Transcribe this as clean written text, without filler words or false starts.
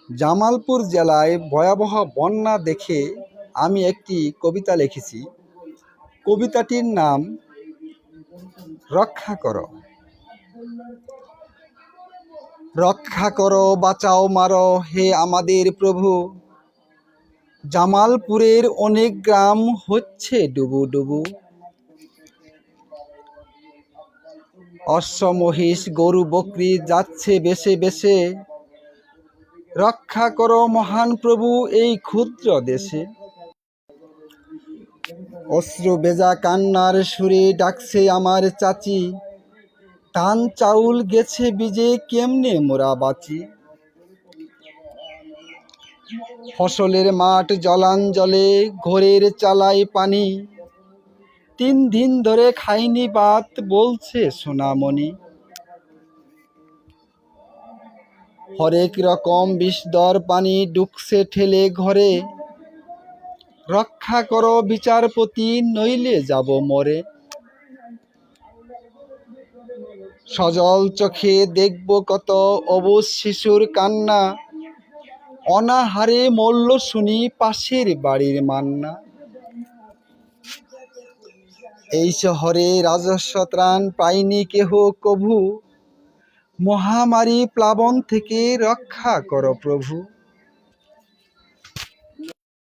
জামালপুর জেলায় ভয়াবহ বন্যা দেখে আমি একটি কবিতা লিখেছি। কবিতাটির নাম রক্ষা করো। রক্ষা করো, বাঁচাও, মারো হে আমাদের প্রভু। জামালপুরের অনেক গ্রাম হচ্ছে ডুবু ডুবু। অশ্ব, মহিষ, গরু, বকরি যাচ্ছে বেশে বেশে। রক্ষা করো মহান প্রভু এই ক্ষুদ্র দেশে। অশ্রু বেজা কান্নার সুরে ডাকছে আমার চাচি। ধান চাউল গেছে বিজে, কেমনে মোরা বাঁচি। ফসলের মাঠ জলাঞ্জলে, ঘরের চালায় পানি। 3 দিন ধরে খাইনি ভাত, বলছে সোনামণি। হরেক রকম বিষদর পানি ঢুকছে ঠেলে ঘরে। রক্ষা করো বিচারপতি, নইলে যাব মরে। সজল চোখে দেখব কত অবুঝ শিশুর কান্না। অনাহারে মল্ল শুনি পাশের বাড়ির মান্না। এই শহরে রাজস্ব ত্রাণ পাইনি কেহ কভু। মহামারী প্লাবন থেকে রক্ষা করো প্রভু।